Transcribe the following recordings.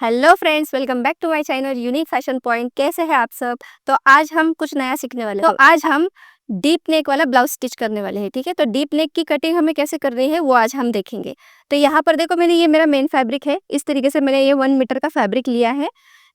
Hello friends, welcome back to my channel unique fashion point. कैसे हैं आप सब? तो आज हम कुछ नया सीखने वाले हैं। तो आज हम डीप नेक वाला ब्लाउज स्टिच करने वाले हैं। ठीक है, तो डीप नेक की कटिंग हमें कैसे करनी है वो आज हम देखेंगे। तो यहाँ पर देखो, मैंने ये मेरा मेन फैब्रिक है। इस तरीके से मैंने ये 1 मीटर का फैब्रिक लिया है।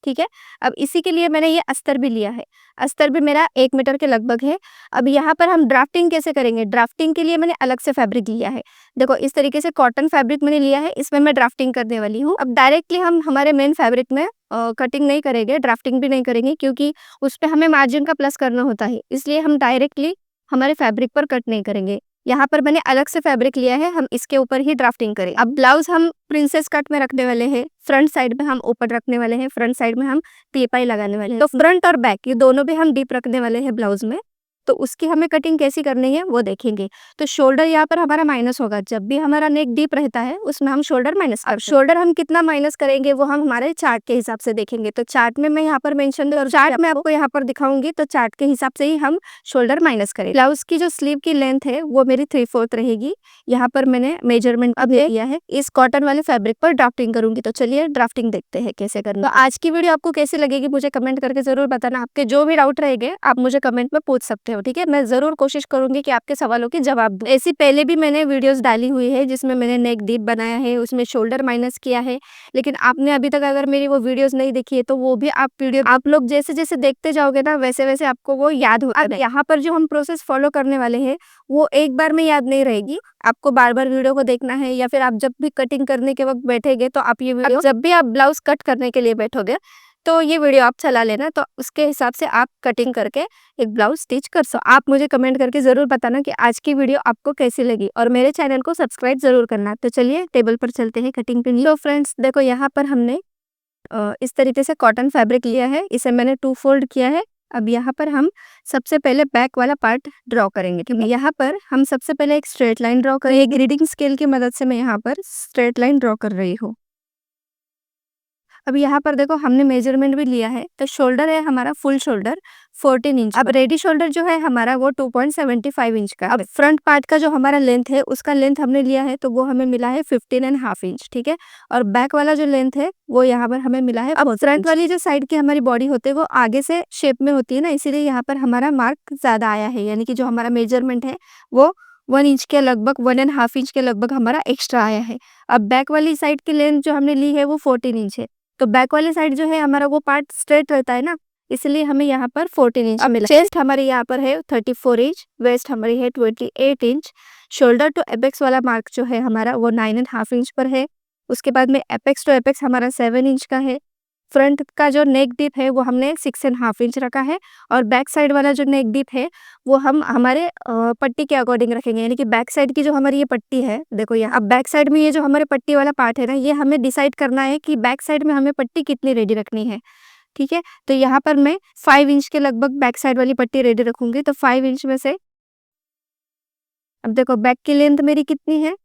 ठीक है, अब इसी के लिए मैंने ये अस्तर भी लिया है। अस्तर भी मेरा 1 मीटर के लगभग है। अब यहाँ पर हम ड्राफ्टिंग कैसे करेंगे? ड्राफ्टिंग के लिए मैंने अलग से फैब्रिक लिया है। देखो, इस तरीके से कॉटन फैब्रिक मैंने लिया है, इसमें मैं ड्राफ्टिंग करने वाली हूँ। अब डायरेक्टली हम हमारे मेन फैब्रिक में कटिंग नहीं करेंगे, ड्राफ्टिंग भी नहीं करेंगे, क्योंकि उस पे हमें मार्जिन का प्लस करना होता है। इसलिए हम डायरेक्टली हमारे फैब्रिक पर कट नहीं करेंगे। यहाँ पर मैंने अलग से फैब्रिक लिया है, हम इसके ऊपर ही ड्राफ्टिंग करें। अब ब्लाउज हम प्रिंसेस कट में रखने वाले हैं। फ्रंट साइड में हम ऊपर रखने वाले हैं, फ्रंट साइड में हम तीपाई लगाने वाले हैं। तो फ्रंट और बैक ये दोनों भी हम डीप रखने वाले हैं ब्लाउज में। तो उसकी हमें कटिंग कैसी करनी है वो देखेंगे। तो शोल्डर यहाँ पर हमारा माइनस होगा। जब भी हमारा नेक डीप रहता है उसमें हम शोल्डर माइनस करते हैं। शोल्डर हम कितना माइनस करेंगे वो हम हमारे चार्ट के हिसाब से देखेंगे। तो चार्ट में मैं यहाँ पर मेंशन करूँ, चार्ट में आपको यहाँ पर दिखाऊंगी। तो चार्ट के हिसाब से ही हम शोल्डर माइनस करें। ब्लाउज की जो स्लीव की लेंथ है वो मेरी 3/4 रहेगी। यहाँ पर मैंने मेजरमेंट अब लिया है। इस कॉटन वाले फैब्रिक पर ड्राफ्टिंग करूंगी। तो चलिए ड्राफ्टिंग देखते हैं कैसे करना। तो आज की वीडियो आपको कैसी लगेगी मुझे कमेंट करके जरूर बताना। आपके जो भी डाउट रहेंगे आप मुझे कमेंट में पूछ सकते हो। ठीक है, मैं जरूर कोशिश करूंगी कि आपके सवालों के जवाब दूं। ऐसी पहले भी मैंने वीडियोस डाली हुई है जिसमें मैंने नेक डीप बनाया है, उसमें शोल्डर माइनस किया है। लेकिन आपने अभी तक अगर मेरी वो वीडियोस नहीं देखी है तो वो भी आप लोग जैसे जैसे देखते जाओगे ना वैसे वैसे आपको वो याद होगा। अब यहाँ पर जो हम प्रोसेस फॉलो करने वाले हैं वो एक बार में याद नहीं रहेगी। आपको बार बार वीडियो को देखना है, या फिर आप जब भी कटिंग करने के वक्त बैठेंगे तो आप ये वीडियो जब भी आप ब्लाउज कट करने के लिए बैठोगे तो ये वीडियो आप चला लेना। तो उसके हिसाब से आप कटिंग करके एक ब्लाउज स्टिच कर सो। आप मुझे कमेंट करके जरूर बताना कि आज की वीडियो आपको कैसी लगी, और मेरे चैनल को सब्सक्राइब जरूर करना। तो चलिए टेबल पर चलते हैं कटिंग के लिए। तो फ्रेंड्स देखो, यहाँ पर हमने इस तरीके से कॉटन फैब्रिक लिया है, इसे मैंने 2 फोल्ड किया है। अब यहाँ पर हम सबसे पहले बैक वाला पार्ट ड्रॉ करेंगे। ठीक है, यहाँ पर हम सबसे पहले एक स्ट्रेट लाइन ड्रॉ करेंगे। एक रीडिंग स्केल की मदद से मैं यहाँ पर स्ट्रेट लाइन ड्रॉ कर रही हूँ। अब यहाँ पर देखो, हमने मेजरमेंट भी लिया है। तो शोल्डर है हमारा फुल शोल्डर 14 इंच। अब रेडी शोल्डर जो है हमारा वो 2.75 इंच का। अब फ्रंट पार्ट का जो हमारा लेंथ है उसका लेंथ हमने लिया है तो वो हमें मिला है 15.5 इंच। ठीक है, और बैक वाला जो लेंथ है वो यहाँ पर हमें मिला है। अब फ्रंट वाली जो साइड की हमारी बॉडी होती है वो आगे से शेप में होती है ना, इसीलिए यहाँ पर हमारा मार्क ज्यादा आया है। यानी कि जो हमारा मेजरमेंट है वो 1 इंच के लगभग, 1.5 इंच के लगभग हमारा एक्स्ट्रा आया है। अब बैक वाली साइड की लेंथ जो हमने ली है वो 14 इंच है। तो बैक वाली साइड जो है हमारा वो पार्ट स्ट्रेट रहता है ना, इसलिए हमें यहाँ पर 14 इंच मिला। चेस्ट हमारी यहाँ पर है 34 इंच, वेस्ट हमारी है 28 इंच। शोल्डर टू एपेक्स वाला मार्क जो है हमारा वो 9.5 इंच पर है। उसके बाद में एपेक्स टू एपेक्स हमारा 7 इंच का है। फ्रंट का जो नेक डीप है वो हमने 6.5 इंच रखा है। और बैक साइड वाला जो नेक डीप है वो हम हमारे पट्टी के अकॉर्डिंग रखेंगे। यानी कि बैक साइड की जो हमारी ये पट्टी है, देखो यहाँ, अब बैक साइड में ये जो हमारे पट्टी वाला पार्ट है ना, ये हमें डिसाइड करना है कि बैक साइड में हमें पट्टी कितनी रेडी रखनी है। ठीक है, तो यहाँ पर मैं 5 इंच के लगभग बैक साइड वाली पट्टी रेडी रखूंगी। तो 5 इंच में से, अब देखो बैक की लेंथ मेरी कितनी है,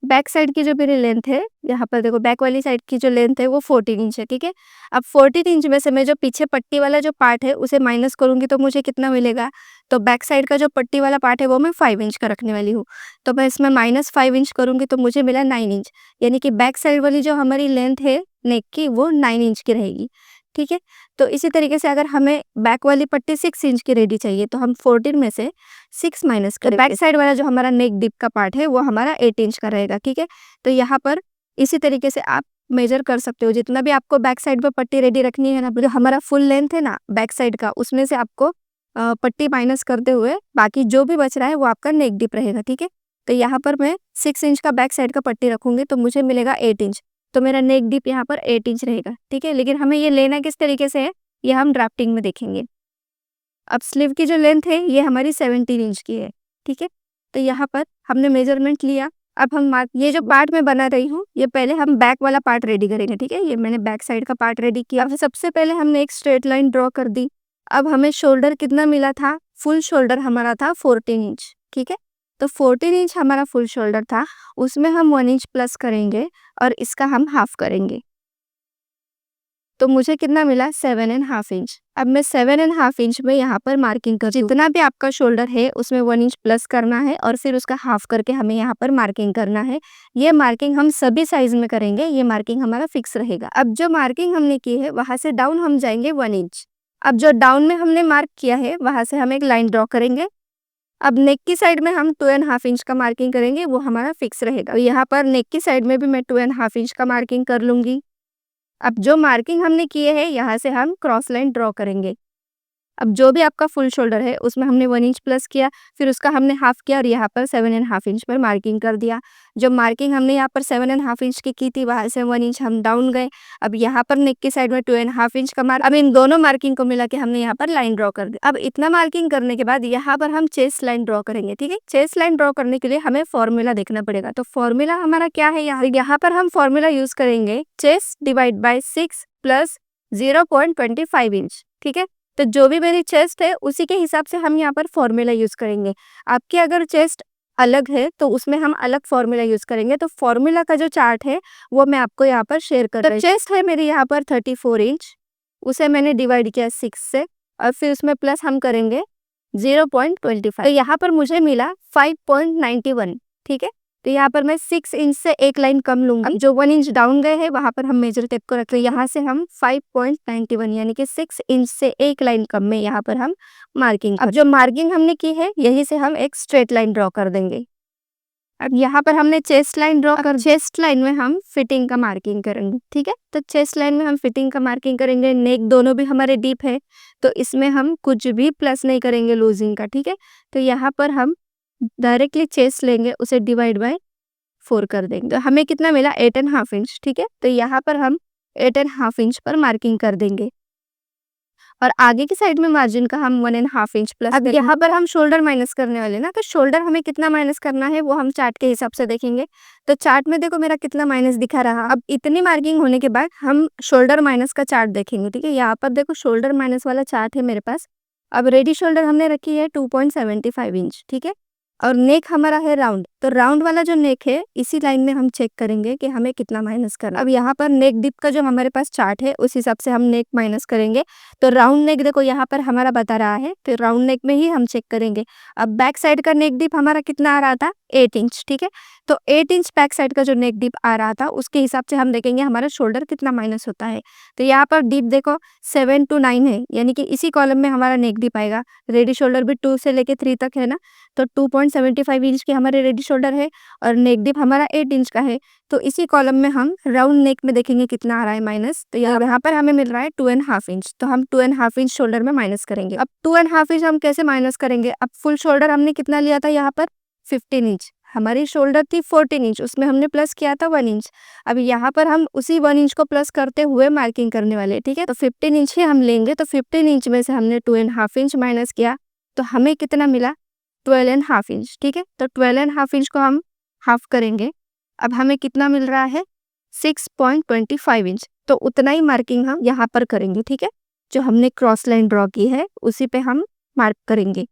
बैक साइड की जो मेरी लेंथ है, यहाँ पर देखो बैक वाली साइड की जो लेंथ है वो 14 इंच है। ठीक है, अब 14 इंच में से मैं जो पीछे पट्टी वाला जो पार्ट है उसे माइनस करूंगी तो मुझे कितना मिलेगा। तो बैक साइड का जो पट्टी वाला पार्ट है वो मैं 5 इंच का रखने वाली हूँ। तो मैं इसमें -5 इंच करूंगी तो मुझे मिला 9 इंच। यानी कि बैक साइड वाली जो हमारी लेंथ है नेक की वो 9 इंच की रहेगी। ठीक है, तो इसी तरीके से अगर हमें बैक वाली पट्टी 6 इंच की रेडी चाहिए तो हम 14 में से 6 माइनस करें। बैक साइड वाला जो हमारा नेक डिप का पार्ट है वो हमारा 8 इंच का रहेगा। ठीक है, तो यहाँ पर इसी तरीके से आप मेजर कर सकते हो। जितना भी आपको बैक साइड पर पट्टी रेडी रखनी है ना, जो हमारा फुल लेंथ है ना बैक साइड का, उसमें से आपको पट्टी माइनस करते हुए बाकी जो भी बच रहा है वो आपका नेक डिप रहेगा। ठीक है, तो यहाँ पर मैं 6 इंच का बैक साइड का पट्टी रखूंगी तो मुझे मिलेगा 8 इंच। तो मेरा नेक डीप यहाँ पर 8 इंच रहेगा। ठीक है, लेकिन हमें ये लेना किस तरीके से है ये हम ड्राफ्टिंग में देखेंगे। अब स्लीव की जो लेंथ है ये हमारी 17 इंच की है। ठीक है, तो यहाँ पर हमने मेजरमेंट लिया। अब हम ये जो पार्ट मैं बना रही हूँ ये पहले हम बैक वाला पार्ट रेडी करेंगे। ठीक है, ये मैंने बैक साइड का पार्ट रेडी किया। अब सबसे पहले हमने एक स्ट्रेट लाइन ड्रॉ कर दी। अब हमें शोल्डर कितना मिला था, फुल शोल्डर हमारा था 14 इंच। ठीक है, तो 14 इंच हमारा फुल शोल्डर था, उसमें हम 1 इंच प्लस करेंगे और इसका हम हाफ करेंगे। तो मुझे कितना मिला 7.5 इंच। अब मैं 7.5 इंच में यहाँ पर मार्किंग कर जितना भी आपका शोल्डर है उसमें 1 इंच प्लस करना है और फिर उसका हाफ करके हमें यहाँ पर मार्किंग करना है। ये मार्किंग हम सभी साइज में करेंगे, ये मार्किंग हमारा फिक्स रहेगा। अब जो मार्किंग हमने की है वहां से डाउन हम जाएंगे 1 इंच। अब जो डाउन में हमने मार्क किया है वहां से हम एक लाइन ड्रॉ करेंगे। अब नेक की साइड में हम 2.5 इंच का मार्किंग करेंगे, वो हमारा फिक्स रहेगा। तो यहाँ पर नेक की साइड में भी मैं 2.5 इंच का मार्किंग कर लूंगी। अब जो मार्किंग हमने किए है यहाँ से हम क्रॉस लाइन ड्रॉ करेंगे। अब जो भी आपका फुल शोल्डर है उसमें हमने 1 इंच प्लस किया, फिर उसका हमने हाफ किया और यहाँ पर 7.5 इंच पर मार्किंग कर दिया। जो मार्किंग हमने यहाँ पर 7.5 इंच की थी वहाँ से 1 इंच हम डाउन गए। अब यहाँ पर नेक की साइड में 2.5 इंच का मार्क, अब इन दोनों मार्किंग को मिला के हमने यहाँ पर लाइन ड्रॉ कर दी। अब इतना मार्किंग करने के बाद यहाँ पर हम चेस्ट लाइन ड्रॉ करेंगे। ठीक है, चेस्ट लाइन ड्रॉ करने के लिए हमें फॉर्मूला देखना पड़ेगा। तो फॉर्मूला हमारा क्या है, यहाँ पर हम फॉर्मूला यूज करेंगे chest divide by 6 plus 0.25 inch. ठीक है, तो जो भी मेरी चेस्ट है उसी के हिसाब से हम यहाँ पर फॉर्मूला यूज करेंगे। आपकी अगर चेस्ट अलग है तो उसमें हम अलग फॉर्मूला यूज करेंगे। तो फॉर्मूला का जो चार्ट है वो मैं आपको यहाँ पर शेयर कर रही हूँ। चेस्ट है मेरी यहाँ पर 34 इंच, उसे मैंने डिवाइड किया 6 से और फिर उसमें प्लस हम करेंगे 0.25। तो यहाँ पर मुझे मिला 5.91। ठीक है, तो यहाँ पर मैं 6 इंच से एक लाइन कम लूंगी। जो 1 इंच डाउन गए हैं वहां पर हम मेजर टेप को रख रहे हैं। यहाँ से हम 5.91 यानी कि 6 इंच से एक लाइन कम में यहाँ पर हम मार्किंग। अब जो मार्किंग हमने की है यही से हम एक स्ट्रेट लाइन ड्रॉ कर देंगे। अब यहाँ पर हमने चेस्ट लाइन ड्रॉ कर, चेस्ट लाइन में हम फिटिंग का मार्किंग करेंगे। ठीक है, तो चेस्ट लाइन में हम फिटिंग का मार्किंग करेंगे। नेक दोनों भी हमारे डीप है तो इसमें हम कुछ भी प्लस नहीं करेंगे लूजिंग का। ठीक है, तो यहाँ पर हम डायरेक्टली चेस्ट लेंगे, उसे डिवाइड बाय 4 कर देंगे। तो हमें कितना मिला 8.5 इंच। ठीक है, तो यहाँ पर हम 8.5 इंच पर मार्किंग कर देंगे और आगे की साइड में मार्जिन का हम 1.5 इंच प्लस। अब यहाँ पर हम शोल्डर माइनस करने वाले ना, तो शोल्डर हमें कितना माइनस करना है वो हम चार्ट के हिसाब से देखेंगे। तो चार्ट में देखो मेरा कितना माइनस दिखा रहा। अब इतनी मार्किंग होने के बाद हम शोल्डर माइनस का चार्ट देखेंगे। ठीक है, यहाँ पर देखो शोल्डर माइनस वाला चार्ट है मेरे पास। अब रेडी शोल्डर हमने रखी है 2.75 इंच। ठीक है, और नेक हमारा है राउंड, तो राउंड वाला जो नेक है इसी लाइन में हम चेक करेंगे कि हमें कितना माइनस करना। अब यहाँ पर नेक डिप का जो हमारे पास चार्ट है उस हिसाब से हम नेक माइनस करेंगे। तो राउंड नेक देखो यहाँ पर हमारा बता रहा है, तो राउंड नेक में ही हम चेक करेंगे। अब बैक साइड का नेक डिप हमारा कितना आ रहा था 8 इंच। ठीक है, तो 8 इंच बैक साइड का जो नेक डिप आ रहा था उसके हिसाब से हम देखेंगे हमारा शोल्डर कितना माइनस होता है। तो यहाँ पर डिप देखो 7 to 9 है, यानी कि इसी कॉलम में हमारा नेक डिप आएगा। रेडी शोल्डर भी 2 से लेके 3 तक है ना, तो 2.75 इंच की हमारे रेडी शोल्डर है और नेक डिप हमारा 8 इंच का है। तो इसी कॉलम में हम राउंड नेक में देखेंगे कितना आ रहा है माइनस। तो यहाँ पर हमें मिल रहा है 2.5 इंच, तो हम 2.5 इंच शोल्डर में माइनस करेंगे। अब 2.5 इंच हम कैसे माइनस करेंगे, अब फुल शोल्डर हमने कितना लिया था यहाँ पर 15 इंच, हमारी शोल्डर थी 14 इंच, उसमें हमने प्लस किया था 1 इंच। अब यहाँ पर हम उसी 1 इंच को प्लस करते हुए मार्किंग करने वाले। ठीक है, तो 15 इंच ही हम लेंगे। तो 15 इंच में से हमने 2.5 इंच माइनस किया तो हमें कितना मिला 12.5 इंच। ठीक है, तो 12.5 इंच को हम हाफ करेंगे। अब हमें कितना मिल रहा है 6.25 इंच। तो उतना ही मार्किंग हम यहाँ पर करेंगे। ठीक है, जो हमने क्रॉस लाइन ड्रॉ की है उसी पे हम मार्क करेंगे।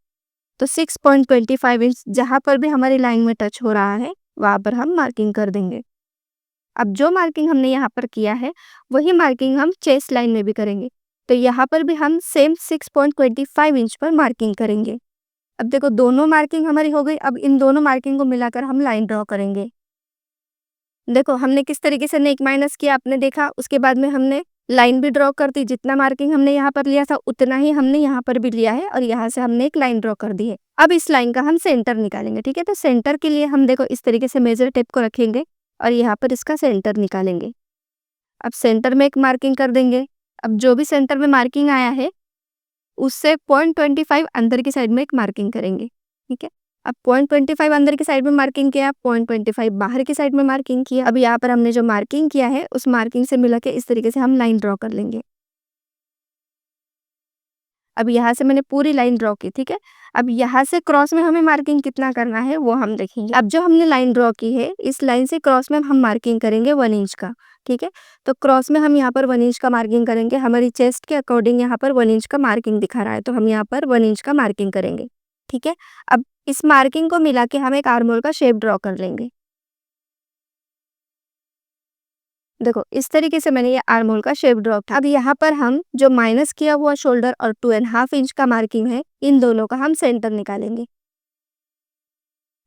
तो 6.25 इंच जहाँ पर भी हमारी लाइन में टच हो रहा है वहाँ पर हम मार्किंग कर देंगे। अब जो मार्किंग हमने यहाँ पर किया है वही मार्किंग हम चेस्ट लाइन में भी करेंगे। तो यहाँ पर भी हम सेम 6.25 इंच पर मार्किंग करेंगे। अब देखो दोनों मार्किंग हमारी हो गई। अब इन दोनों मार्किंग को मिलाकर हम लाइन ड्रॉ करेंगे। देखो हमने किस तरीके से नेक माइनस किया आपने देखा, उसके बाद में हमने लाइन भी ड्रॉ कर दी। जितना मार्किंग हमने यहाँ पर लिया था उतना ही हमने यहाँ पर भी लिया है और यहाँ से हमने एक लाइन ड्रॉ कर दी है। अब इस लाइन का हम सेंटर निकालेंगे। ठीक है, तो सेंटर के लिए हम देखो इस तरीके से मेजर टेप को रखेंगे और यहाँ पर इसका सेंटर निकालेंगे। अब सेंटर में एक मार्किंग कर देंगे। अब जो भी सेंटर में मार्किंग आया है उससे 0.25 अंदर की साइड में एक मार्किंग करेंगे। ठीक है, अब 0.25 अंदर की साइड में मार्किंग किया, 0.25 बाहर की साइड में मार्किंग किया। अब यहाँ पर हमने जो मार्किंग किया है उस मार्किंग से मिला के इस तरीके से हम लाइन ड्रॉ कर लेंगे। अब यहाँ से मैंने पूरी लाइन ड्रॉ की। ठीक है, अब यहाँ से क्रॉस में हमें मार्किंग कितना करना है वो हम देखेंगे। अब जो हमने लाइन ड्रॉ की है इस लाइन से क्रॉस में हम मार्किंग करेंगे 1 इंच का। ठीक है, तो क्रॉस में हम यहाँ पर 1 इंच का मार्किंग करेंगे। हमारी चेस्ट के अकॉर्डिंग यहाँ पर 1 इंच का मार्किंग दिखा रहा है तो हम यहाँ पर 1 इंच का मार्किंग करेंगे। ठीक है, अब इस मार्किंग को मिला के हम एक आर्म होल का शेप ड्रॉ कर लेंगे। देखो इस तरीके से मैंने ये आर्म होल का शेप ड्रॉ किया। अब यहाँ पर हम जो माइनस किया हुआ शोल्डर और 2.5 इंच का मार्किंग है, इन दोनों का हम सेंटर निकालेंगे।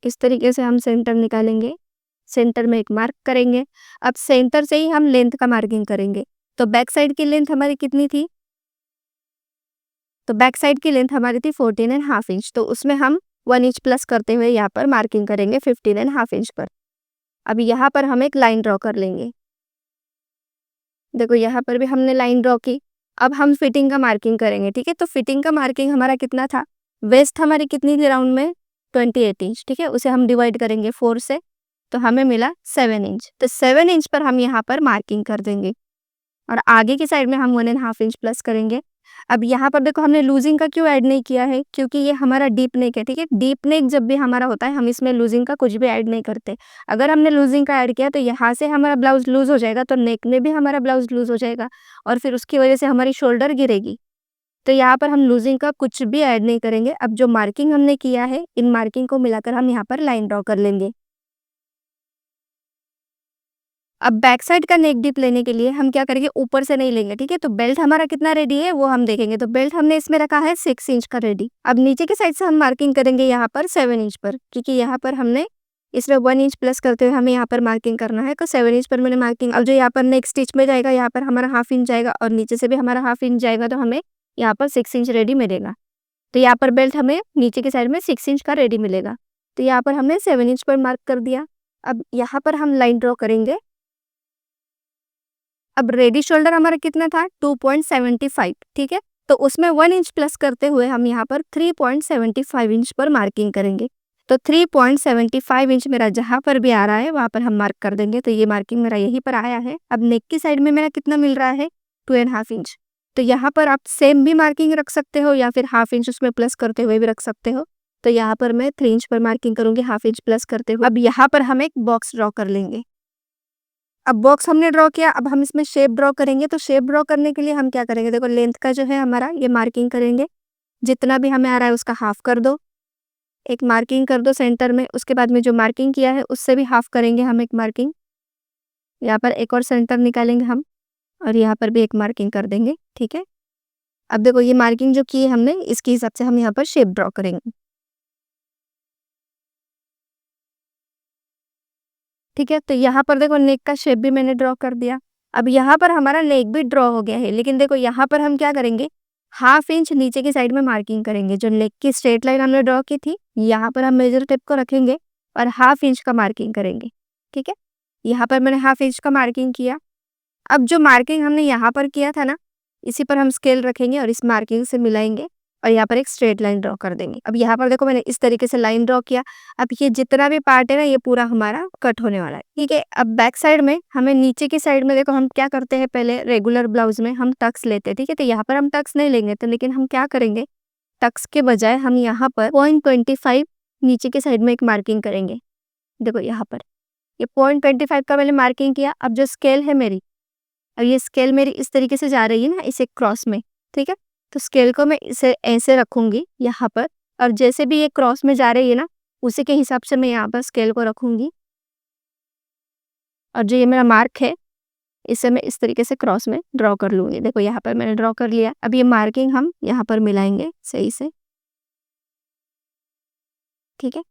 इस तरीके से हम सेंटर निकालेंगे, सेंटर में एक मार्क करेंगे। अब सेंटर से ही हम लेंथ का मार्किंग करेंगे। तो बैक साइड की लेंथ हमारी कितनी थी? तो बैक साइड की लेंथ हमारी थी 14.5 इंच। तो उसमें हम 1 इंच प्लस करते हुए यहाँ पर मार्किंग करेंगे 15.5 इंच पर। अब यहाँ पर हम एक लाइन ड्रॉ कर लेंगे। देखो यहाँ पर भी हमने लाइन ड्रॉ की। अब हम फिटिंग का मार्किंग करेंगे, ठीक है। तो फिटिंग का मार्किंग हमारा कितना था? वेस्ट हमारी कितनी थी राउंड में? 28 इंच, ठीक है। उसे हम डिवाइड करेंगे 4 से, तो हमें मिला 7 इंच। तो 7 इंच पर हम यहाँ पर मार्किंग कर देंगे और आगे की साइड में हम 1.5 इंच प्लस करेंगे। अब यहाँ पर देखो हमने लूजिंग का क्यों ऐड नहीं किया है? क्योंकि ये हमारा डीप नेक है, ठीक है। डीप नेक जब भी हमारा होता है हम इसमें लूजिंग का कुछ भी ऐड नहीं करते। अगर हमने लूजिंग का ऐड किया तो यहाँ से हमारा ब्लाउज लूज हो जाएगा, तो नेक में भी हमारा ब्लाउज लूज हो जाएगा और फिर उसकी वजह से हमारी शोल्डर गिरेगी। तो यहाँ पर हम लूजिंग का कुछ भी ऐड नहीं करेंगे। अब जो मार्किंग हमने किया है, इन मार्किंग को मिलाकर हम यहाँ पर लाइन ड्रॉ कर लेंगे। अब बैक साइड का नेक डीप लेने के लिए हम क्या करेंगे? ऊपर से नहीं लेंगे, ठीक है। तो बेल्ट हमारा कितना रेडी है वो हम देखेंगे। तो बेल्ट हमने इसमें रखा है 6 इंच का रेडी। अब नीचे की साइड से हम मार्किंग करेंगे यहाँ पर 7 इंच पर, क्योंकि यहाँ पर हमने इसमें 1 इंच प्लस करते हुए हमें यहाँ पर मार्किंग करना है। तो 7 इंच पर मैंने मार्किंग। अब जो यहाँ पर नेक स्टिच में जाएगा, यहाँ पर हमारा हाफ इंच जाएगा और नीचे से भी हमारा हाफ इंच जाएगा, तो हमें यहाँ पर 6 इंच रेडी मिलेगा। तो यहाँ पर बेल्ट हमें नीचे की साइड में 6 इंच का रेडी मिलेगा। तो यहाँ पर हमने 7 इंच पर मार्क कर दिया। अब यहाँ पर हम लाइन ड्रॉ करेंगे। अब रेडी शोल्डर हमारा कितना था? 2.75, ठीक है। तो उसमें 1 इंच प्लस करते हुए हम यहाँ पर 3.75 इंच पर मार्किंग करेंगे। तो 3.75 इंच मेरा जहाँ पर भी आ रहा है वहाँ पर हम मार्क कर देंगे। तो ये मार्किंग मेरा यहीं पर आया है। अब नेक की साइड में मेरा कितना मिल रहा है? 2.5 इंच। तो यहाँ पर आप सेम भी मार्किंग रख सकते हो या फिर हाफ इंच उसमें प्लस करते हुए भी रख सकते हो। तो यहाँ पर मैं 3 इंच पर मार्किंग करूंगी, हाफ इंच प्लस करते हुए। अब यहाँ पर हम एक बॉक्स ड्रॉ कर लेंगे। अब बॉक्स हमने ड्रॉ किया, अब हम इसमें शेप ड्रॉ करेंगे। तो शेप ड्रॉ करने के लिए हम क्या करेंगे? देखो लेंथ का जो है हमारा ये मार्किंग करेंगे। जितना भी हमें आ रहा है उसका हाफ कर दो, एक मार्किंग कर दो सेंटर में। उसके बाद में जो मार्किंग किया है उससे भी हाफ करेंगे हम एक मार्किंग। यहाँ पर एक और सेंटर निकालेंगे हम और यहाँ पर भी एक मार्किंग कर देंगे, ठीक है। अब देखो ये मार्किंग जो की है हमने, इसके हिसाब से हम यहाँ पर शेप ड्रॉ करेंगे, ठीक है। तो यहाँ पर देखो नेक का शेप भी मैंने ड्रॉ कर दिया। अब यहाँ पर हमारा नेक भी ड्रॉ हो गया है, लेकिन देखो यहाँ पर हम क्या करेंगे? हाफ इंच नीचे की साइड में मार्किंग करेंगे। जो नेक की स्ट्रेट लाइन हमने ड्रॉ की थी, यहाँ पर हम मेजर टेप को रखेंगे और हाफ इंच का मार्किंग करेंगे, ठीक है। यहाँ पर मैंने हाफ इंच का मार्किंग किया। अब जो मार्किंग हमने यहाँ पर किया था ना, इसी पर हम स्केल रखेंगे और इस मार्किंग से मिलाएंगे और यहाँ पर एक स्ट्रेट लाइन ड्रॉ कर देंगे। अब यहाँ पर देखो मैंने इस तरीके से लाइन ड्रॉ किया। अब ये जितना भी पार्ट है ना, ये पूरा हमारा कट होने वाला है, ठीक है। अब बैक साइड में हमें नीचे की साइड में देखो हम क्या करते हैं? पहले रेगुलर ब्लाउज में हम टक्स लेते हैं, ठीक है। तो यहाँ पर हम टक्स नहीं लेंगे, तो लेकिन हम क्या करेंगे? टक्स के बजाय हम यहाँ पर 0.25 नीचे की साइड में एक मार्किंग करेंगे। देखो यहाँ पर ये 0.25 का मैंने मार्किंग किया। अब जो स्केल है मेरी, अब ये स्केल मेरी इस तरीके से जा रही है ना, इसे क्रॉस में, ठीक है। तो स्केल को मैं इसे ऐसे रखूंगी यहाँ पर, और जैसे भी ये क्रॉस में जा रही है ना, उसी के हिसाब से मैं यहाँ पर स्केल को रखूंगी। और जो ये मेरा मार्क है, इसे मैं इस तरीके से क्रॉस में ड्रॉ कर लूंगी। देखो यहाँ पर मैंने ड्रॉ कर लिया। अब ये मार्किंग हम यहाँ पर मिलाएंगे सही से, ठीक है।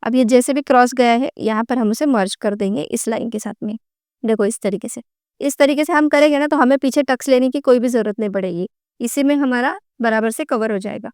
अब ये जैसे भी क्रॉस गया है, यहाँ पर हम उसे मर्ज कर देंगे इस लाइन के साथ में। देखो इस तरीके से हम करेंगे ना, तो हमें पीछे टक्स लेने की कोई भी जरूरत नहीं पड़ेगी। इसी में हमारा बराबर से कवर हो जाएगा।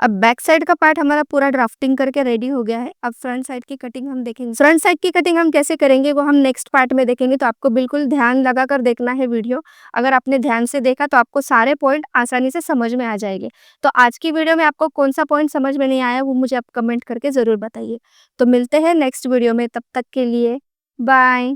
अब बैक साइड का पार्ट हमारा पूरा ड्राफ्टिंग करके रेडी हो गया है। अब फ्रंट साइड की कटिंग हम देखेंगे। फ्रंट साइड की कटिंग हम कैसे करेंगे वो हम नेक्स्ट पार्ट में देखेंगे। तो आपको बिल्कुल ध्यान लगा कर देखना है वीडियो। अगर आपने ध्यान से देखा तो आपको सारे पॉइंट आसानी से समझ में आ जाएंगे। तो आज की वीडियो में आपको कौन सा पॉइंट समझ में नहीं आया वो मुझे आप कमेंट करके जरूर बताइए। तो मिलते हैं नेक्स्ट वीडियो में, तब तक के लिए बाय।